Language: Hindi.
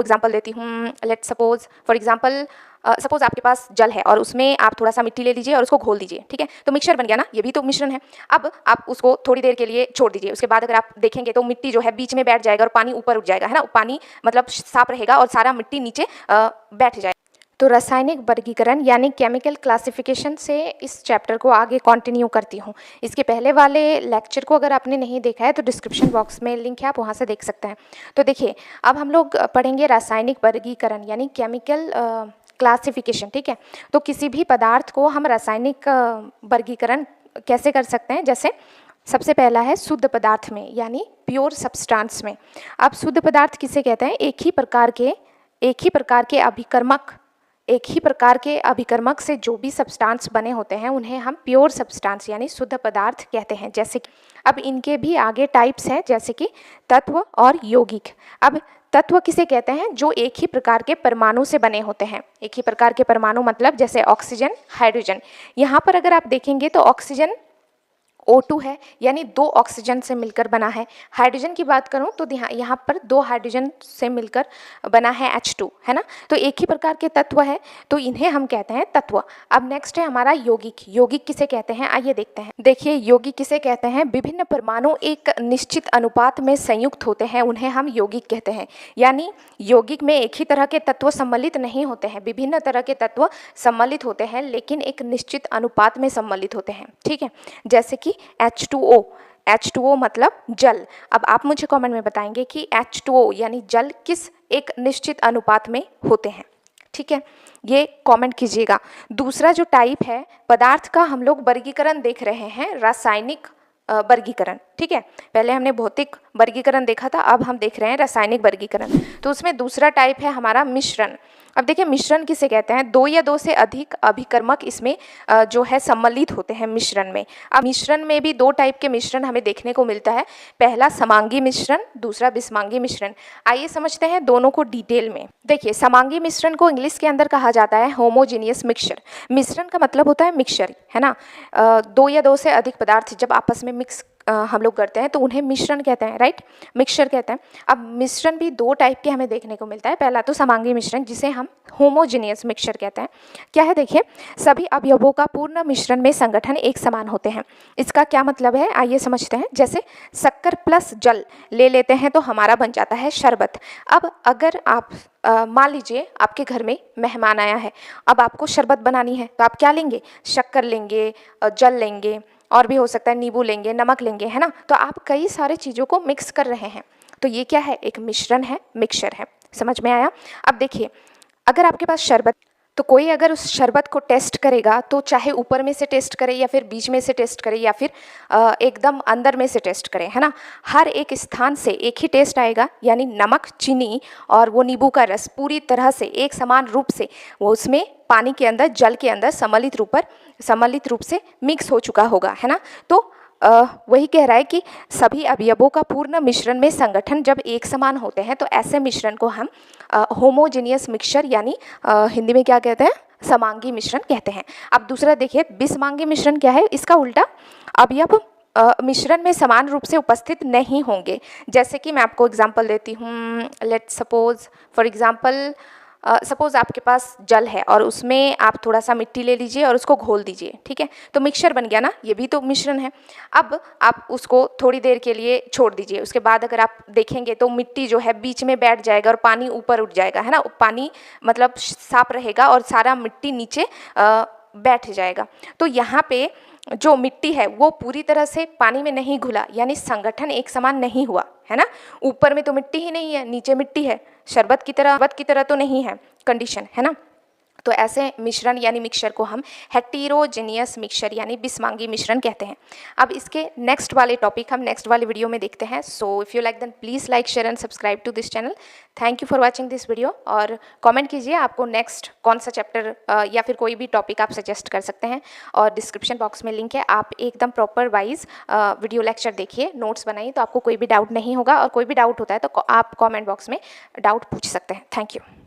एग्जाम्पल देती हूँ, let's suppose for example suppose आपके पास जल है और उसमें आप थोड़ा सा मिट्टी ले लीजिए और उसको घोल दीजिए, ठीक है, तो मिक्सचर बन गया ना, ये भी तो मिश्रण है। अब आप उसको थोड़ी देर के लिए छोड़ दीजिए, उसके बाद अगर आप देखेंगे तो मिट्टी जो है बीच में बैठ जाएगा और पानी ऊपर उठ जाएगा, है ना, पानी मतलब साफ रहेगा और सारा मिट्टी नीचे बैठ जाएगा। तो रासायनिक वर्गीकरण यानी केमिकल क्लासिफिकेशन से इस चैप्टर को आगे कंटिन्यू करती हूँ। इसके पहले वाले लेक्चर को अगर आपने नहीं देखा है तो डिस्क्रिप्शन बॉक्स में लिंक है, आप वहाँ से देख सकते हैं। तो देखिए अब हम लोग पढ़ेंगे रासायनिक वर्गीकरण यानी केमिकल क्लासिफिकेशन, ठीक है। तो किसी भी पदार्थ को हम रासायनिक वर्गीकरण कैसे कर सकते हैं, जैसे सबसे पहला है शुद्ध पदार्थ में यानी प्योर सब्सटेंस में। अब शुद्ध पदार्थ किसे कहते हैं, एक ही प्रकार के अभिकर्मक से जो भी सब्सटेंस बने होते हैं उन्हें हम प्योर सब्सटेंस यानी शुद्ध पदार्थ कहते हैं। जैसे कि अब इनके भी आगे टाइप्स हैं, जैसे कि तत्व और यौगिक। अब तत्व किसे कहते हैं, जो एक ही प्रकार के परमाणु से बने होते हैं। एक ही प्रकार के परमाणु मतलब जैसे ऑक्सीजन, हाइड्रोजन। यहाँ पर अगर आप देखेंगे तो ऑक्सीजन O2 है यानी 2 ऑक्सीजन से मिलकर बना है। हाइड्रोजन की बात करूं तो यहाँ पर 2 हाइड्रोजन से मिलकर बना है H2, है ना। तो एक ही प्रकार के तत्व है, तो इन्हें हम कहते हैं तत्व। अब नेक्स्ट है हमारा यौगिक। यौगिक किसे कहते हैं, आइए देखते हैं। देखिए यौगिक किसे कहते हैं, विभिन्न परमाणु एक निश्चित अनुपात में संयुक्त होते हैं, उन्हें हम यौगिक कहते हैं। यानी यौगिक में एक ही तरह के तत्व सम्मिलित नहीं होते हैं, विभिन्न तरह के तत्व सम्मिलित होते हैं लेकिन एक निश्चित अनुपात में सम्मिलित होते हैं, ठीक है। जैसे कि H2O मतलब जल। अब आप मुझे कमेंट में बताएंगे कि H2O यानी जल किस एक निश्चित अनुपात में होते हैं, ठीक है, ये कमेंट कीजिएगा। दूसरा जो टाइप है पदार्थ का, हम लोग वर्गीकरण देख रहे हैं, रासायनिक वर्गीकरण, ठीक है। पहले हमने भौतिक वर्गीकरण देखा था, अब हम देख रहे हैं रासायनिक वर्गीकरण। तो उसमें दूसरा टाइप है हमारा मिश्रण। अब देखिए मिश्रण किसे कहते हैं, 2 या 2 से अधिक अभिकर्मक इसमें जो है सम्मिलित होते हैं मिश्रण में। अब मिश्रण में भी 2 टाइप के मिश्रण हमें देखने को मिलता है, पहला समांगी मिश्रण, दूसरा विषमांगी मिश्रण। आइए समझते हैं दोनों को डिटेल में। देखिए समांगी मिश्रण को इंग्लिश के अंदर कहा जाता है होमोजीनियस मिक्सचर। मिश्रण का मतलब होता है मिक्सचर, है ना। 2 या 2 से अधिक पदार्थ जब आपस में मिक्स हम लोग करते हैं तो उन्हें मिश्रण कहते हैं, राइट, मिक्सचर कहते हैं। अब मिश्रण भी 2 टाइप के हमें देखने को मिलता है। पहला तो समांगी मिश्रण जिसे हम होमोजीनियस मिक्सचर कहते हैं। क्या है, देखिए सभी अवयवों का पूर्ण मिश्रण में संगठन एक समान होते हैं। इसका क्या मतलब है, आइए समझते हैं। जैसे शक्कर प्लस जल ले लेते हैं तो हमारा बन जाता है शरबत। अब अगर आप मान लीजिए आपके घर में मेहमान आया है, अब आपको शरबत बनानी है तो आप क्या लेंगे, शक्कर लेंगे, जल लेंगे, और भी हो सकता है नींबू लेंगे, नमक लेंगे, है ना। तो आप कई सारे चीज़ों को मिक्स कर रहे हैं, तो ये क्या है, एक मिश्रण है, मिक्सचर है। समझ में आया। अब देखिए अगर आपके पास शरबत, तो कोई अगर उस शरबत को टेस्ट करेगा तो चाहे ऊपर में से टेस्ट करे या फिर बीच में से टेस्ट करे या फिर एकदम अंदर में से टेस्ट करे, है ना, हर एक स्थान से एक ही टेस्ट आएगा। यानी नमक, चीनी और वो नींबू का रस पूरी तरह से एक समान रूप से वो उसमें पानी के अंदर, जल के अंदर सम्मिलित रूप से मिक्स हो चुका होगा, है ना। तो वही कह रहा है कि सभी अवयवों का पूर्ण मिश्रण में संगठन जब एक समान होते हैं तो ऐसे मिश्रण को हम होमोजीनियस मिक्सचर यानी हिंदी में क्या कहते हैं, समांगी मिश्रण कहते हैं। अब दूसरा देखिए विषमांगी मिश्रण क्या है, इसका उल्टा, अवयव मिश्रण में समान रूप से उपस्थित नहीं होंगे। जैसे कि मैं आपको एग्जांपल देती हूँ, let's suppose for example suppose आपके पास जल है और उसमें आप थोड़ा सा मिट्टी ले लीजिए और उसको घोल दीजिए, ठीक है, तो मिक्सचर बन गया ना, ये भी तो मिश्रण है। अब आप उसको थोड़ी देर के लिए छोड़ दीजिए, उसके बाद अगर आप देखेंगे तो मिट्टी जो है बीच में बैठ जाएगा और पानी ऊपर उठ जाएगा, है ना, पानी मतलब साफ रहेगा और सारा मिट्टी नीचे बैठ जाएगा। तो यहाँ पे जो मिट्टी है वो पूरी तरह से पानी में नहीं घुला, यानी संगठन एक समान नहीं हुआ, है ना। ऊपर में तो मिट्टी ही नहीं है, नीचे मिट्टी है, शरबत की तरह तो नहीं है कंडीशन, है ना। तो ऐसे मिश्रण यानी मिक्सचर को हम हेटेरोजेनियस मिक्सचर यानी विषमांगी मिश्रण कहते हैं। अब इसके नेक्स्ट वाले टॉपिक हम नेक्स्ट वाले वीडियो में देखते हैं। So if you like then please like, share and subscribe to this channel. Thank you for watching this video. और कमेंट कीजिए आपको नेक्स्ट कौन सा चैप्टर या फिर कोई भी टॉपिक आप सजेस्ट कर सकते हैं, और डिस्क्रिप्शन बॉक्स में लिंक है, आप एकदम प्रॉपर वाइज वीडियो लेक्चर देखिए, नोट्स बनाइए, तो आपको कोई भी डाउट नहीं होगा। और कोई भी डाउट होता है तो आप कॉमेंट बॉक्स में डाउट पूछ सकते हैं। Thank you.